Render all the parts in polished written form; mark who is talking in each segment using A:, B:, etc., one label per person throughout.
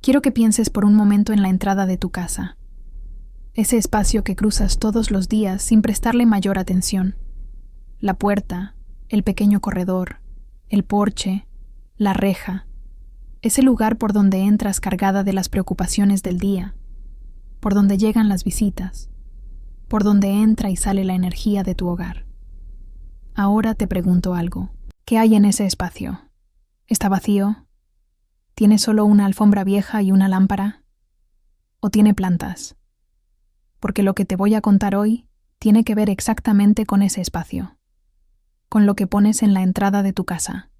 A: Quiero que pienses por un momento en la entrada de tu casa. Ese espacio que cruzas todos los días sin prestarle mayor atención. La puerta, el pequeño corredor, el porche, la reja. Ese lugar por donde entras cargada de las preocupaciones del día, por donde llegan las visitas, por donde entra y sale la energía de tu hogar. Ahora te pregunto algo. ¿Qué hay en ese espacio? ¿Está vacío? ¿Tiene solo una alfombra vieja y una lámpara? ¿O tiene plantas? Porque lo que te voy a contar hoy tiene que ver exactamente con ese espacio, con lo que pones en la entrada de tu casa,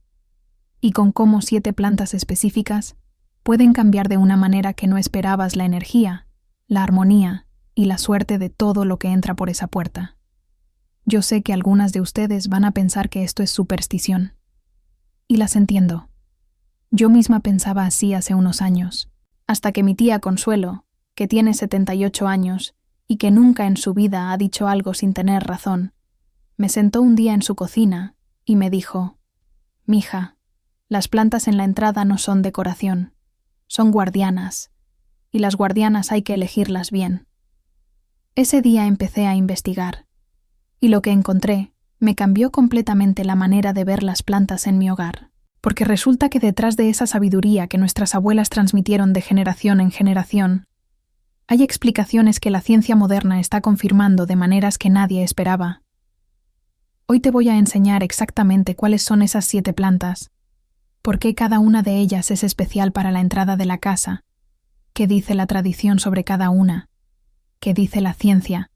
A: y con cómo 7 plantas específicas pueden cambiar de una manera que no esperabas la energía, la armonía y la suerte de todo lo que entra por esa puerta. Yo sé que algunas de ustedes van a pensar que esto es superstición. Y las entiendo. Yo misma pensaba así hace unos años, hasta que mi tía Consuelo, que tiene 78 años y que nunca en su vida ha dicho algo sin tener razón, me sentó un día en su cocina y me dijo: «Mija, las plantas en la entrada no son decoración, son guardianas, y las guardianas hay que elegirlas bien». Ese día empecé a investigar. Y lo que encontré me cambió completamente la manera de ver las plantas en mi hogar, porque resulta que detrás de esa sabiduría que nuestras abuelas transmitieron de generación en generación, hay explicaciones que la ciencia moderna está confirmando de maneras que nadie esperaba. Hoy te voy a enseñar exactamente cuáles son esas 7 plantas, por qué cada una de ellas es especial para la entrada de la casa, qué dice la tradición sobre cada una, qué dice la ciencia,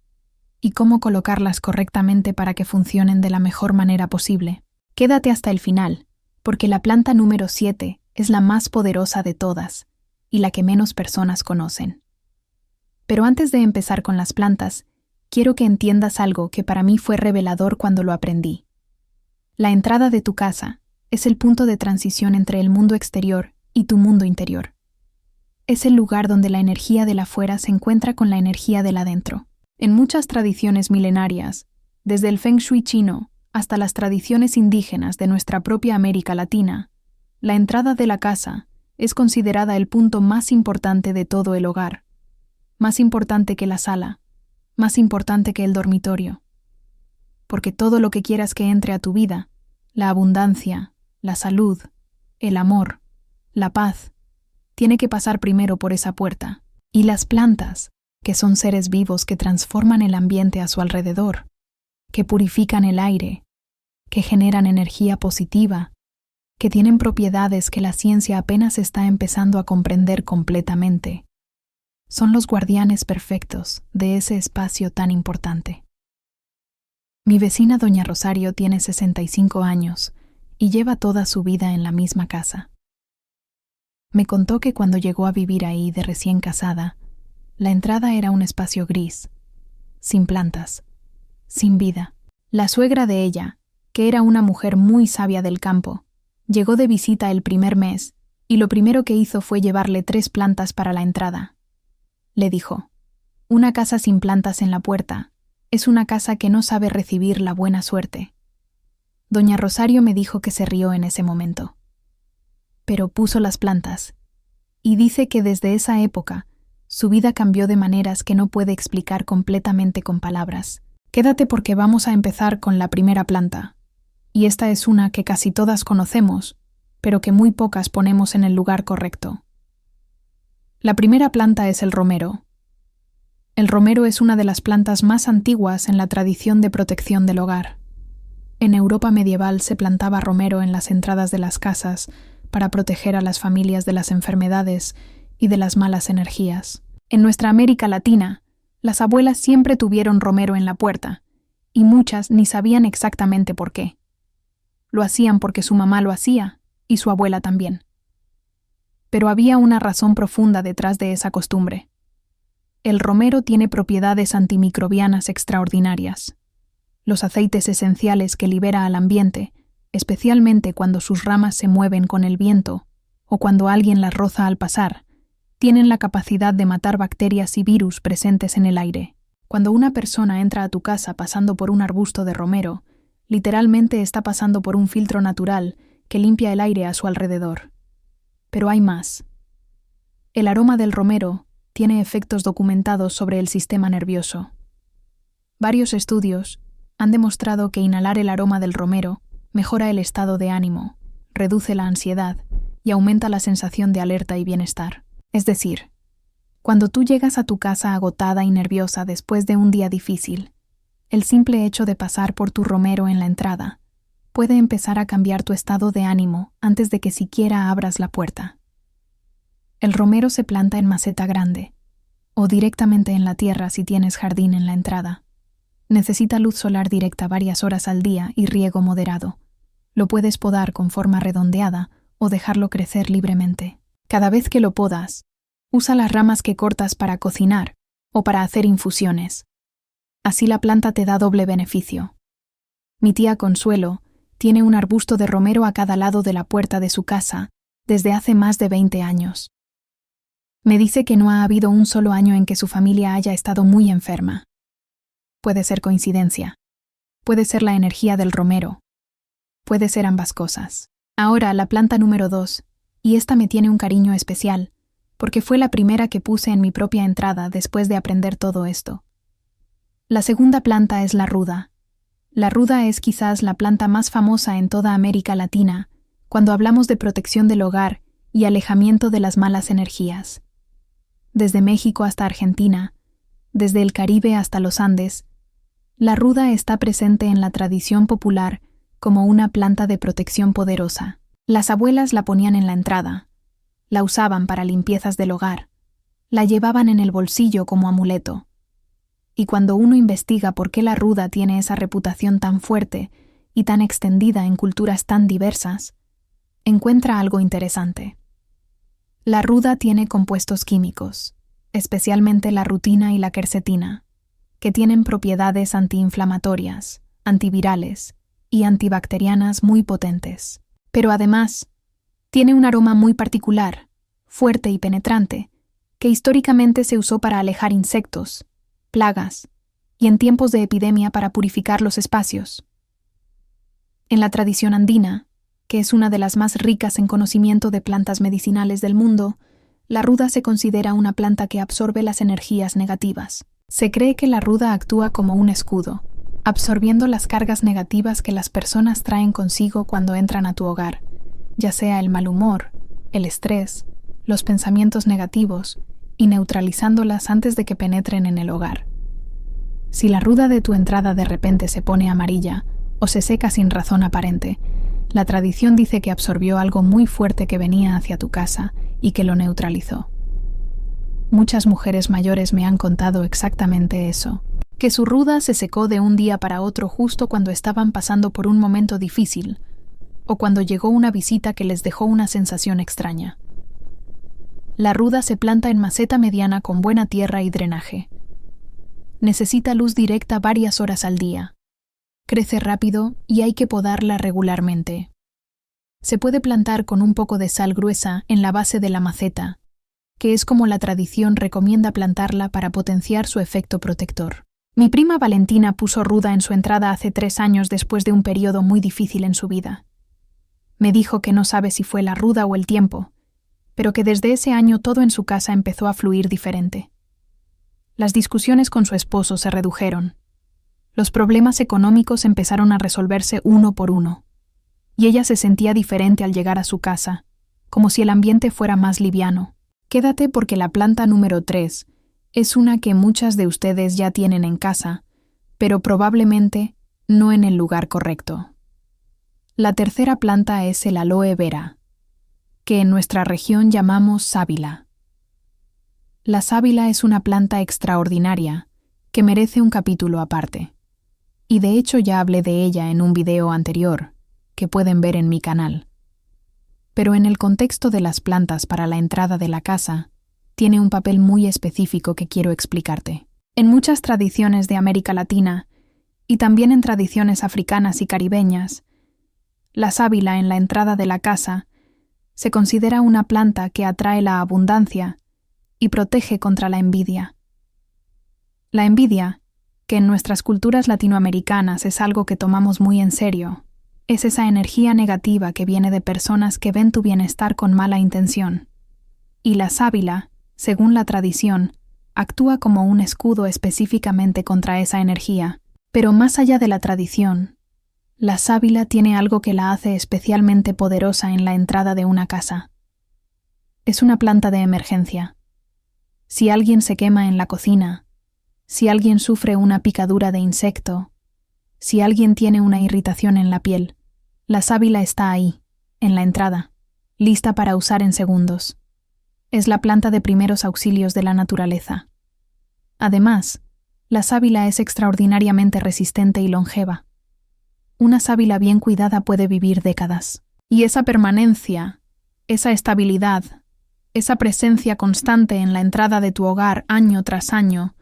A: y cómo colocarlas correctamente para que funcionen de la mejor manera posible. Quédate hasta el final, porque la planta número 7 es la más poderosa de todas y la que menos personas conocen. Pero antes de empezar con las plantas, quiero que entiendas algo que para mí fue revelador cuando lo aprendí. La entrada de tu casa es el punto de transición entre el mundo exterior y tu mundo interior. Es el lugar donde la energía del afuera se encuentra con la energía del adentro. En muchas tradiciones milenarias, desde el Feng Shui chino hasta las tradiciones indígenas de nuestra propia América Latina, la entrada de la casa es considerada el punto más importante de todo el hogar, más importante que la sala, más importante que el dormitorio. Porque todo lo que quieras que entre a tu vida, la abundancia, la salud, el amor, la paz, tiene que pasar primero por esa puerta. Y las plantas, que son seres vivos que transforman el ambiente a su alrededor, que purifican el aire, que generan energía positiva, que tienen propiedades que la ciencia apenas está empezando a comprender completamente. Son los guardianes perfectos de ese espacio tan importante. Mi vecina Doña Rosario tiene 65 años y lleva toda su vida en la misma casa. Me contó que cuando llegó a vivir ahí de recién casada, la entrada era un espacio gris, sin plantas, sin vida. La suegra de ella, que era una mujer muy sabia del campo, llegó de visita el primer mes y lo primero que hizo fue llevarle 3 plantas para la entrada. Le dijo: «Una casa sin plantas en la puerta es una casa que no sabe recibir la buena suerte». Doña Rosario me dijo que se rió en ese momento. Pero puso las plantas, y dice que desde esa época su vida cambió de maneras que no puede explicar completamente con palabras. Quédate porque vamos a empezar con la primera planta, y esta es una que casi todas conocemos, pero que muy pocas ponemos en el lugar correcto. La primera planta es el romero. El romero es una de las plantas más antiguas en la tradición de protección del hogar. En Europa medieval se plantaba romero en las entradas de las casas para proteger a las familias de las enfermedades y de las malas energías. En nuestra América Latina, las abuelas siempre tuvieron romero en la puerta, y muchas ni sabían exactamente por qué. Lo hacían porque su mamá lo hacía, y su abuela también. Pero había una razón profunda detrás de esa costumbre. El romero tiene propiedades antimicrobianas extraordinarias. Los aceites esenciales que libera al ambiente, especialmente cuando sus ramas se mueven con el viento o cuando alguien las roza al pasar, tienen la capacidad de matar bacterias y virus presentes en el aire. Cuando una persona entra a tu casa pasando por un arbusto de romero, literalmente está pasando por un filtro natural que limpia el aire a su alrededor. Pero hay más. El aroma del romero tiene efectos documentados sobre el sistema nervioso. Varios estudios han demostrado que inhalar el aroma del romero mejora el estado de ánimo, reduce la ansiedad y aumenta la sensación de alerta y bienestar. Es decir, cuando tú llegas a tu casa agotada y nerviosa después de un día difícil, el simple hecho de pasar por tu romero en la entrada puede empezar a cambiar tu estado de ánimo antes de que siquiera abras la puerta. El romero se planta en maceta grande o directamente en la tierra si tienes jardín en la entrada. Necesita luz solar directa varias horas al día y riego moderado. Lo puedes podar con forma redondeada o dejarlo crecer libremente. Cada vez que lo podas, usa las ramas que cortas para cocinar o para hacer infusiones. Así la planta te da doble beneficio. Mi tía Consuelo tiene un arbusto de romero a cada lado de la puerta de su casa desde hace más de 20 años. Me dice que no ha habido un solo año en que su familia haya estado muy enferma. Puede ser coincidencia. Puede ser la energía del romero. Puede ser ambas cosas. Ahora la planta número 2, y esta me tiene un cariño especial, porque fue la primera que puse en mi propia entrada después de aprender todo esto. La segunda planta es la ruda. La ruda es quizás la planta más famosa en toda América Latina cuando hablamos de protección del hogar y alejamiento de las malas energías. Desde México hasta Argentina, desde el Caribe hasta los Andes, la ruda está presente en la tradición popular como una planta de protección poderosa. Las abuelas la ponían en la entrada, la usaban para limpiezas del hogar, la llevaban en el bolsillo como amuleto. Y cuando uno investiga por qué la ruda tiene esa reputación tan fuerte y tan extendida en culturas tan diversas, encuentra algo interesante. La ruda tiene compuestos químicos, especialmente la rutina y la quercetina, que tienen propiedades antiinflamatorias, antivirales y antibacterianas muy potentes. Pero además, tiene un aroma muy particular, fuerte y penetrante, que históricamente se usó para alejar insectos, plagas y en tiempos de epidemia para purificar los espacios. En la tradición andina, que es una de las más ricas en conocimiento de plantas medicinales del mundo, la ruda se considera una planta que absorbe las energías negativas. Se cree que la ruda actúa como un escudo, absorbiendo las cargas negativas que las personas traen consigo cuando entran a tu hogar, ya sea el mal humor, el estrés, los pensamientos negativos, y neutralizándolas antes de que penetren en el hogar. Si la ruda de tu entrada de repente se pone amarilla o se seca sin razón aparente, la tradición dice que absorbió algo muy fuerte que venía hacia tu casa y que lo neutralizó. Muchas mujeres mayores me han contado exactamente eso, que su ruda se secó de un día para otro justo cuando estaban pasando por un momento difícil, o cuando llegó una visita que les dejó una sensación extraña. La ruda se planta en maceta mediana con buena tierra y drenaje. Necesita luz directa varias horas al día. Crece rápido y hay que podarla regularmente. Se puede plantar con un poco de sal gruesa en la base de la maceta, que es como la tradición recomienda plantarla para potenciar su efecto protector. Mi prima Valentina puso ruda en su entrada hace 3 años después de un periodo muy difícil en su vida. Me dijo que no sabe si fue la ruda o el tiempo, pero que desde ese año todo en su casa empezó a fluir diferente. Las discusiones con su esposo se redujeron. Los problemas económicos empezaron a resolverse uno por uno, y ella se sentía diferente al llegar a su casa, como si el ambiente fuera más liviano. Quédate porque la planta número 3 es una que muchas de ustedes ya tienen en casa, pero probablemente no en el lugar correcto. La tercera planta es el aloe vera, que en nuestra región llamamos sábila. La sábila es una planta extraordinaria que merece un capítulo aparte, y de hecho ya hablé de ella en un video anterior, que pueden ver en mi canal. Pero en el contexto de las plantas para la entrada de la casa, tiene un papel muy específico que quiero explicarte. En muchas tradiciones de América Latina, y también en tradiciones africanas y caribeñas, la sábila en la entrada de la casa se considera una planta que atrae la abundancia y protege contra la envidia. La envidia, que en nuestras culturas latinoamericanas es algo que tomamos muy en serio, es esa energía negativa que viene de personas que ven tu bienestar con mala intención. Y la sábila, según la tradición, actúa como un escudo específicamente contra esa energía. Pero más allá de la tradición, la sábila tiene algo que la hace especialmente poderosa en la entrada de una casa. Es una planta de emergencia. Si alguien se quema en la cocina, si alguien sufre una picadura de insecto, si alguien tiene una irritación en la piel, la sábila está ahí, en la entrada, lista para usar en segundos. Es la planta de primeros auxilios de la naturaleza. Además, la sábila es extraordinariamente resistente y longeva. Una sábila bien cuidada puede vivir décadas. Y esa permanencia, esa estabilidad, esa presencia constante en la entrada de tu hogar año tras año,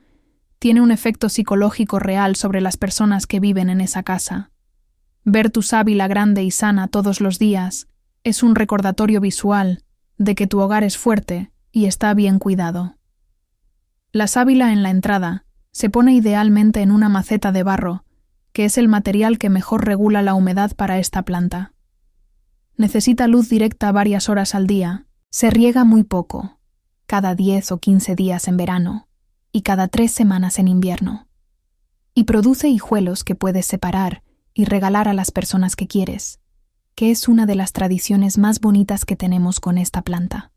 A: tiene un efecto psicológico real sobre las personas que viven en esa casa. Ver tu sábila grande y sana todos los días es un recordatorio visual de que tu hogar es fuerte y está bien cuidado. La sábila en la entrada se pone idealmente en una maceta de barro, que es el material que mejor regula la humedad para esta planta. Necesita luz directa varias horas al día. Se riega muy poco, cada 10 o 15 días en verano y cada 3 semanas en invierno. Y produce hijuelos que puedes separar y regalar a las personas que quieres, que es una de las tradiciones más bonitas que tenemos con esta planta.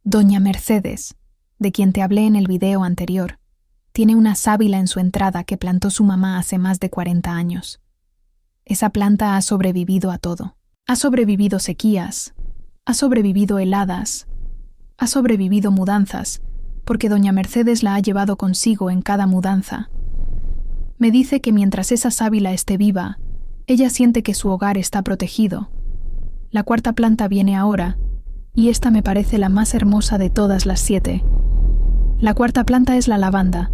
A: Doña Mercedes, de quien te hablé en el video anterior, tiene una sábila en su entrada que plantó su mamá hace más de 40 años. Esa planta ha sobrevivido a todo. Ha sobrevivido sequías, ha sobrevivido heladas, ha sobrevivido mudanzas, porque doña Mercedes la ha llevado consigo en cada mudanza. Me dice que mientras esa sábila esté viva, ella siente que su hogar está protegido. La cuarta planta viene ahora, y esta me parece la más hermosa de todas las 7. La cuarta planta es la lavanda.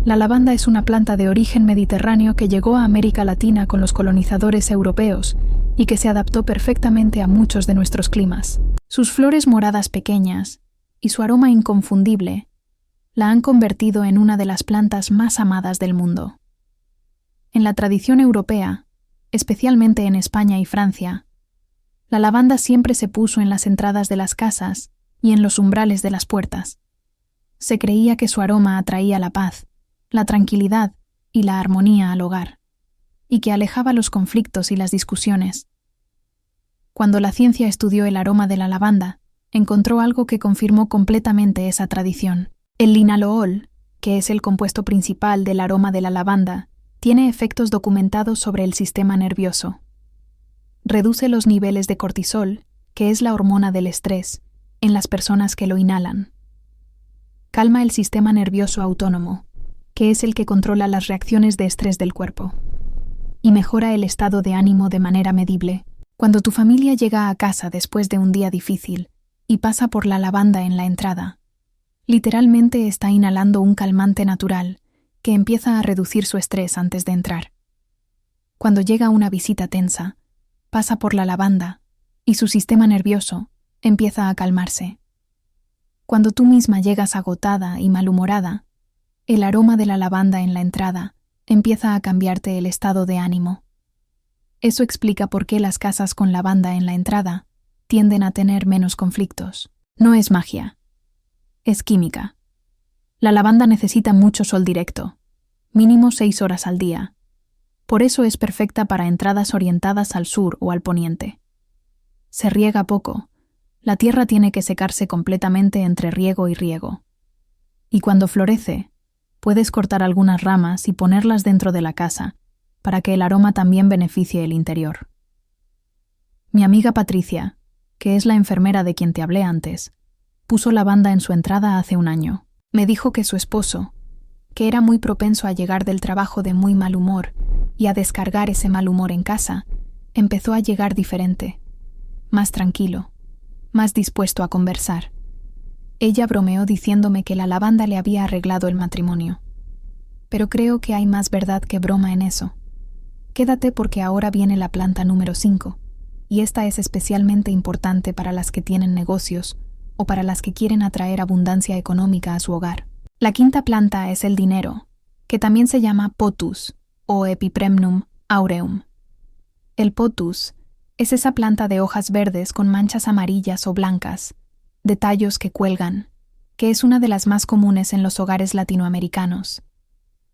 A: La lavanda es una planta de origen mediterráneo que llegó a América Latina con los colonizadores europeos y que se adaptó perfectamente a muchos de nuestros climas. Sus flores moradas pequeñas y su aroma inconfundible la han convertido en una de las plantas más amadas del mundo. En la tradición europea, especialmente en España y Francia, la lavanda siempre se puso en las entradas de las casas y en los umbrales de las puertas. Se creía que su aroma atraía la paz, la tranquilidad y la armonía al hogar, y que alejaba los conflictos y las discusiones. Cuando la ciencia estudió el aroma de la lavanda, encontró algo que confirmó completamente esa tradición. El linalool, que es el compuesto principal del aroma de la lavanda, tiene efectos documentados sobre el sistema nervioso. Reduce los niveles de cortisol, que es la hormona del estrés, en las personas que lo inhalan. Calma el sistema nervioso autónomo, que es el que controla las reacciones de estrés del cuerpo, y mejora el estado de ánimo de manera medible. Cuando tu familia llega a casa después de un día difícil y pasa por la lavanda en la entrada, literalmente está inhalando un calmante natural que empieza a reducir su estrés antes de entrar. Cuando llega una visita tensa, pasa por la lavanda y su sistema nervioso empieza a calmarse. Cuando tú misma llegas agotada y malhumorada, el aroma de la lavanda en la entrada empieza a cambiarte el estado de ánimo. Eso explica por qué las casas con lavanda en la entrada tienden a tener menos conflictos. No es magia. Es química. La lavanda necesita mucho sol directo, mínimo 6 horas al día. Por eso es perfecta para entradas orientadas al sur o al poniente. Se riega poco. La tierra tiene que secarse completamente entre riego y riego. Y cuando florece, puedes cortar algunas ramas y ponerlas dentro de la casa para que el aroma también beneficie el interior. Mi amiga Patricia, que es la enfermera de quien te hablé antes, puso lavanda en su entrada hace un año. Me dijo que su esposo, que era muy propenso a llegar del trabajo de muy mal humor y a descargar ese mal humor en casa, empezó a llegar diferente, más tranquilo, más dispuesto a conversar. Ella bromeó diciéndome que la lavanda le había arreglado el matrimonio. Pero creo que hay más verdad que broma en eso. Quédate porque ahora viene la planta número 5, y esta es especialmente importante para las que tienen negocios o para las que quieren atraer abundancia económica a su hogar. La quinta planta es el dinero, que también se llama pothos o Epipremnum aureum. El pothos es esa planta de hojas verdes con manchas amarillas o blancas, de tallos que cuelgan, que es una de las más comunes en los hogares latinoamericanos,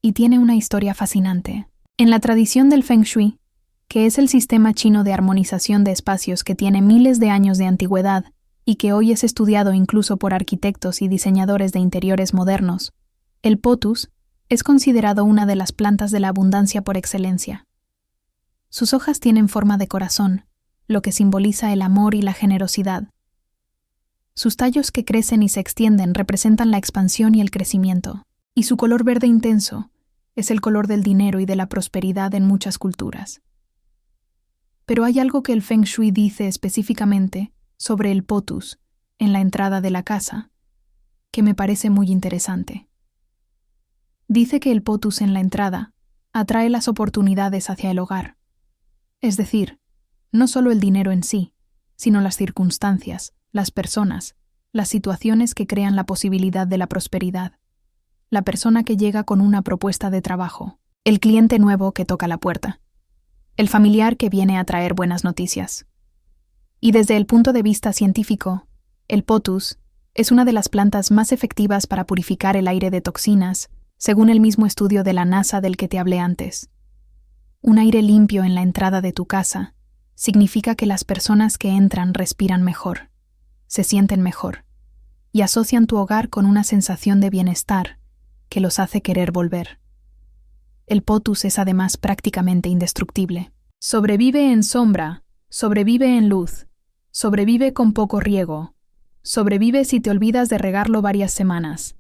A: y tiene una historia fascinante. En la tradición del Feng Shui, que es el sistema chino de armonización de espacios que tiene miles de años de antigüedad y que hoy es estudiado incluso por arquitectos y diseñadores de interiores modernos, el pothos es considerado una de las plantas de la abundancia por excelencia. Sus hojas tienen forma de corazón, lo que simboliza el amor y la generosidad. Sus tallos que crecen y se extienden representan la expansión y el crecimiento, y su color verde intenso es el color del dinero y de la prosperidad en muchas culturas. Pero hay algo que el Feng Shui dice específicamente sobre el pothos en la entrada de la casa, que me parece muy interesante. Dice que el pothos en la entrada atrae las oportunidades hacia el hogar. Es decir, no solo el dinero en sí, sino las circunstancias, las personas, las situaciones que crean la posibilidad de la prosperidad. La persona que llega con una propuesta de trabajo, el cliente nuevo que toca la puerta, el familiar que viene a traer buenas noticias. Y desde el punto de vista científico, el pothos es una de las plantas más efectivas para purificar el aire de toxinas, según el mismo estudio de la NASA del que te hablé antes. Un aire limpio en la entrada de tu casa significa que las personas que entran respiran mejor, se sienten mejor, y asocian tu hogar con una sensación de bienestar que los hace querer volver. El pothos es además prácticamente indestructible. Sobrevive en sombra, sobrevive en luz, sobrevive con poco riego, sobrevive si te olvidas de regarlo varias semanas.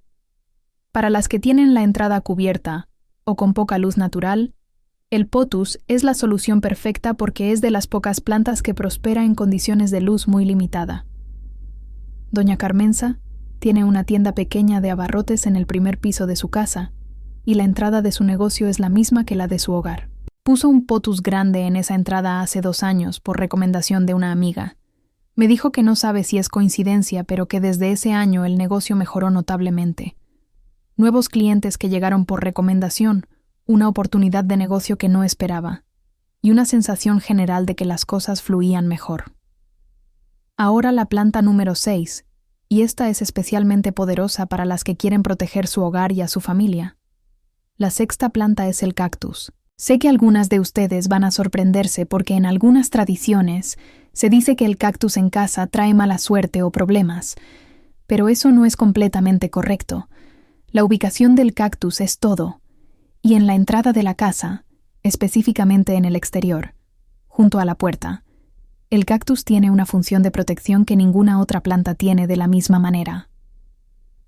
A: Para las que tienen la entrada cubierta o con poca luz natural, el pothos es la solución perfecta porque es de las pocas plantas que prospera en condiciones de luz muy limitada. Doña Carmenza tiene una tienda pequeña de abarrotes en el primer piso de su casa, y la entrada de su negocio es la misma que la de su hogar. Puso un pothos grande en esa entrada hace 2 años por recomendación de una amiga. Me dijo que no sabe si es coincidencia, pero que desde ese año el negocio mejoró notablemente. Nuevos clientes que llegaron por recomendación, una oportunidad de negocio que no esperaba, y una sensación general de que las cosas fluían mejor. Ahora la planta número 6, y esta es especialmente poderosa para las que quieren proteger su hogar y a su familia. La 6ª planta es el cactus. Sé que algunas de ustedes van a sorprenderse porque en algunas tradiciones se dice que el cactus en casa trae mala suerte o problemas, pero eso no es completamente correcto. La ubicación del cactus es todo, y en la entrada de la casa, específicamente en el exterior, junto a la puerta, el cactus tiene una función de protección que ninguna otra planta tiene de la misma manera.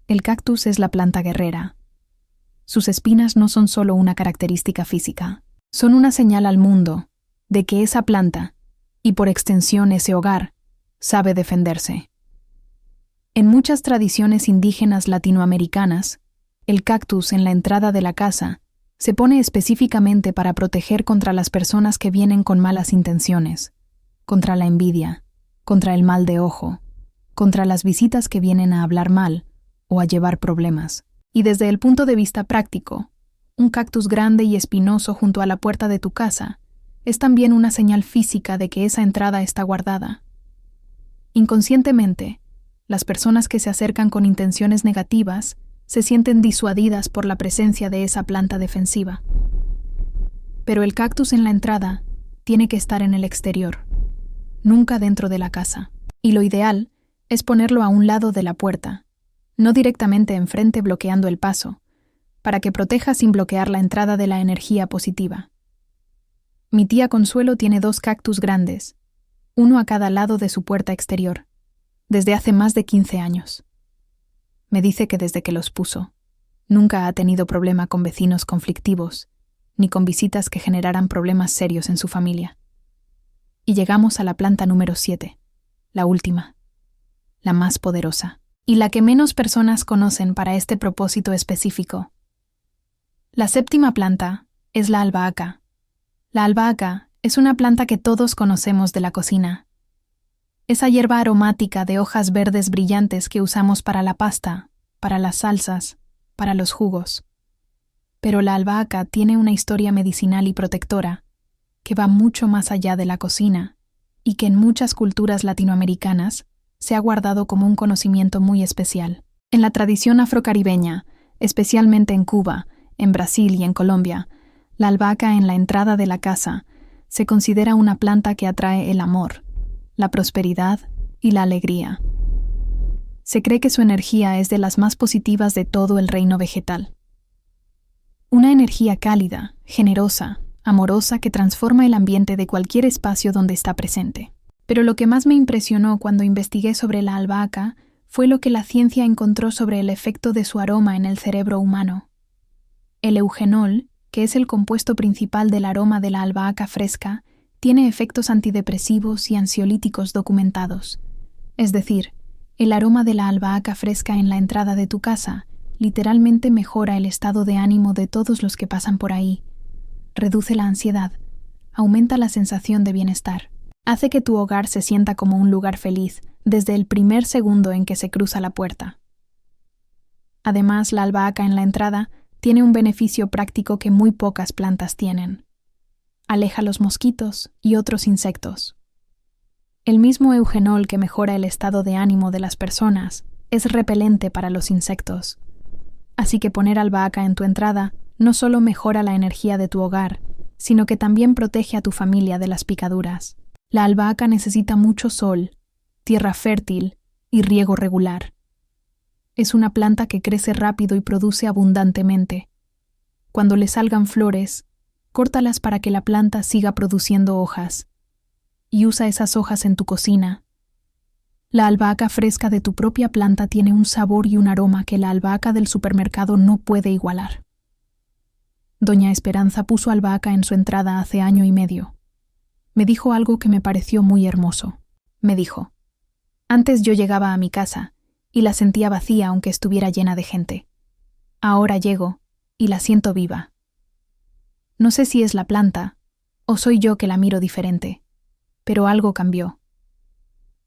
A: El cactus es la planta guerrera. Sus espinas no son solo una característica física, son una señal al mundo de que esa planta, y por extensión ese hogar, sabe defenderse. En muchas tradiciones indígenas latinoamericanas, el cactus en la entrada de la casa se pone específicamente para proteger contra las personas que vienen con malas intenciones, contra la envidia, contra el mal de ojo, contra las visitas que vienen a hablar mal o a llevar problemas. Y desde el punto de vista práctico, un cactus grande y espinoso junto a la puerta de tu casa es también una señal física de que esa entrada está guardada. Inconscientemente, las personas que se acercan con intenciones negativas se sienten disuadidas por la presencia de esa planta defensiva. Pero el cactus en la entrada tiene que estar en el exterior, nunca dentro de la casa. Y lo ideal es ponerlo a un lado de la puerta, no directamente enfrente bloqueando el paso, para que proteja sin bloquear la entrada de la energía positiva. Mi tía Consuelo tiene 2 cactus grandes, uno a cada lado de su puerta exterior, desde hace más de 15 años. Me dice que desde que los puso, nunca ha tenido problema con vecinos conflictivos, ni con visitas que generaran problemas serios en su familia. Y llegamos a la planta número 7, la última, la más poderosa, y la que menos personas conocen para este propósito específico. La 7ª planta es la albahaca. La albahaca es una planta que todos conocemos de la cocina. Esa hierba aromática de hojas verdes brillantes que usamos para la pasta, para las salsas, para los jugos. Pero la albahaca tiene una historia medicinal y protectora que va mucho más allá de la cocina y que en muchas culturas latinoamericanas se ha guardado como un conocimiento muy especial. En la tradición afrocaribeña, especialmente en Cuba, en Brasil y en Colombia, la albahaca en la entrada de la casa se considera una planta que atrae el amor, la prosperidad y la alegría. Se cree que su energía es de las más positivas de todo el reino vegetal. Una energía cálida, generosa, amorosa que transforma el ambiente de cualquier espacio donde está presente. Pero lo que más me impresionó cuando investigué sobre la albahaca fue lo que la ciencia encontró sobre el efecto de su aroma en el cerebro humano. El eugenol, que es el compuesto principal del aroma de la albahaca fresca, tiene efectos antidepresivos y ansiolíticos documentados. Es decir, el aroma de la albahaca fresca en la entrada de tu casa literalmente mejora el estado de ánimo de todos los que pasan por ahí, reduce la ansiedad, aumenta la sensación de bienestar, hace que tu hogar se sienta como un lugar feliz desde el primer segundo en que se cruza la puerta. Además, la albahaca en la entrada tiene un beneficio práctico que muy pocas plantas tienen. Aleja los mosquitos y otros insectos. El mismo eugenol que mejora el estado de ánimo de las personas es repelente para los insectos. Así que poner albahaca en tu entrada no solo mejora la energía de tu hogar, sino que también protege a tu familia de las picaduras. La albahaca necesita mucho sol, tierra fértil y riego regular. Es una planta que crece rápido y produce abundantemente. Cuando le salgan flores, córtalas para que la planta siga produciendo hojas, y usa esas hojas en tu cocina. La albahaca fresca de tu propia planta tiene un sabor y un aroma que la albahaca del supermercado no puede igualar. Doña Esperanza puso albahaca en su entrada hace 1 año y medio. Me dijo algo que me pareció muy hermoso. Me dijo: antes yo llegaba a mi casa y la sentía vacía aunque estuviera llena de gente. Ahora llego y la siento viva. No sé si es la planta o soy yo que la miro diferente, pero algo cambió.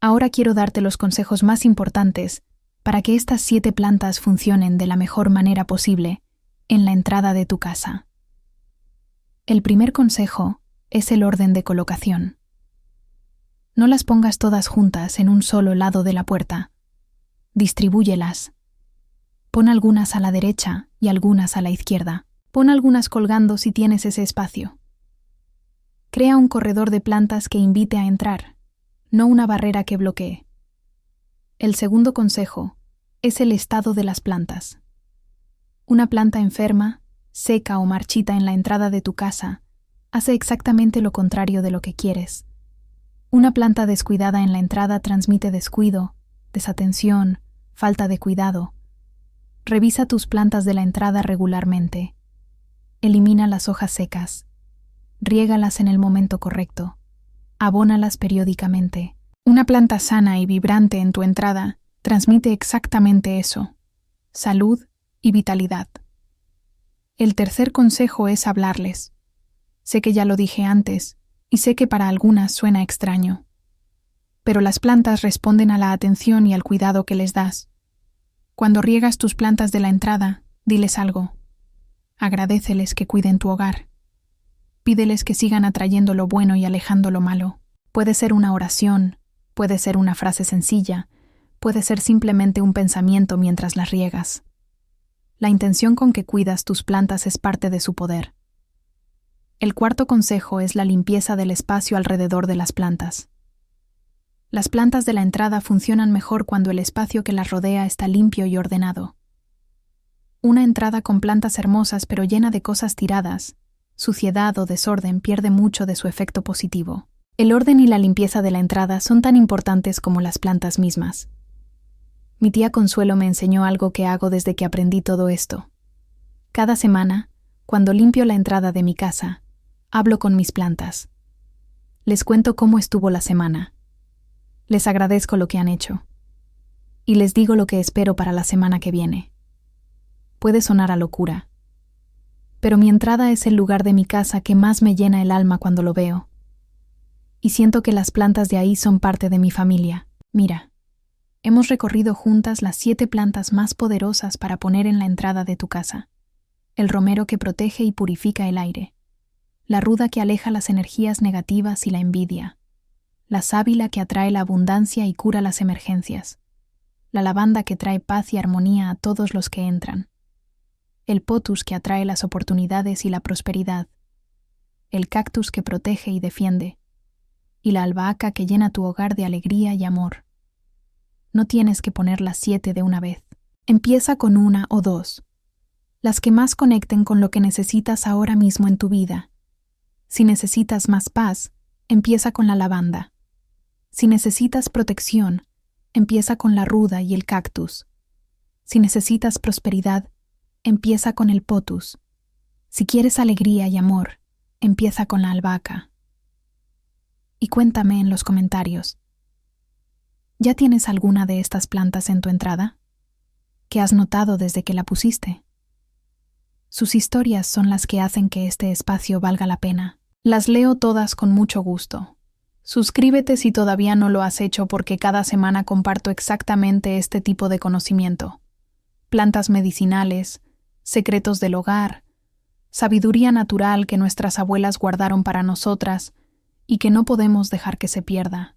A: Ahora quiero darte los consejos más importantes para que estas 7 plantas funcionen de la mejor manera posible en la entrada de tu casa. El primer consejo es el orden de colocación. No las pongas todas juntas en un solo lado de la puerta. Distribúyelas. Pon algunas a la derecha y algunas a la izquierda. Pon algunas colgando si tienes ese espacio. Crea un corredor de plantas que invite a entrar, no una barrera que bloquee. El segundo consejo es el estado de las plantas. Una planta enferma, seca o marchita en la entrada de tu casa hace exactamente lo contrario de lo que quieres. Una planta descuidada en la entrada transmite descuido, desatención, falta de cuidado. Revisa tus plantas de la entrada regularmente. Elimina las hojas secas. Riégalas en el momento correcto. Abónalas periódicamente. Una planta sana y vibrante en tu entrada transmite exactamente eso: salud y vitalidad. El tercer consejo es hablarles. Sé que ya lo dije antes, y sé que para algunas suena extraño. Pero las plantas responden a la atención y al cuidado que les das. Cuando riegas tus plantas de la entrada, diles algo. Agradéceles que cuiden tu hogar. Pídeles que sigan atrayendo lo bueno y alejando lo malo. Puede ser una oración, puede ser una frase sencilla, puede ser simplemente un pensamiento mientras las riegas. La intención con que cuidas tus plantas es parte de su poder. El cuarto consejo es la limpieza del espacio alrededor de las plantas. Las plantas de la entrada funcionan mejor cuando el espacio que las rodea está limpio y ordenado. Una entrada con plantas hermosas pero llena de cosas tiradas, suciedad o desorden pierde mucho de su efecto positivo. El orden y la limpieza de la entrada son tan importantes como las plantas mismas. Mi tía Consuelo me enseñó algo que hago desde que aprendí todo esto. Cada semana, cuando limpio la entrada de mi casa, hablo con mis plantas. Les cuento cómo estuvo la semana. Les agradezco lo que han hecho. Y les digo lo que espero para la semana que viene. Puede sonar a locura, pero mi entrada es el lugar de mi casa que más me llena el alma cuando lo veo. Y siento que las plantas de ahí son parte de mi familia. Mira, hemos recorrido juntas las 7 plantas más poderosas para poner en la entrada de tu casa. El romero que protege y purifica el aire. La ruda que aleja las energías negativas y la envidia. la sábila que atrae la abundancia y cura las emergencias, la lavanda que trae paz y armonía a todos los que entran, el potus que atrae las oportunidades y la prosperidad, el cactus que protege y defiende, y la albahaca que llena tu hogar de alegría y amor. No tienes que poner las 7 de una vez. Empieza con 1 o 2, las que más conecten con lo que necesitas ahora mismo en tu vida. Si necesitas más paz, empieza con la lavanda. Si necesitas protección, empieza con la ruda y el cactus. Si necesitas prosperidad, empieza con el potus. Si quieres alegría y amor, empieza con la albahaca. Y cuéntame en los comentarios, ¿ya tienes alguna de estas plantas en tu entrada? ¿Qué has notado desde que la pusiste? Sus historias son las que hacen que este espacio valga la pena. Las leo todas con mucho gusto. Suscríbete si todavía no lo has hecho porque cada semana comparto exactamente este tipo de conocimiento. Plantas medicinales, secretos del hogar, sabiduría natural que nuestras abuelas guardaron para nosotras y que no podemos dejar que se pierda.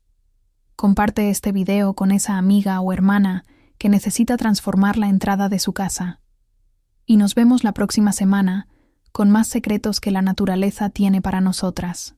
A: Comparte este video con esa amiga o hermana que necesita transformar la entrada de su casa. Y nos vemos la próxima semana con más secretos que la naturaleza tiene para nosotras.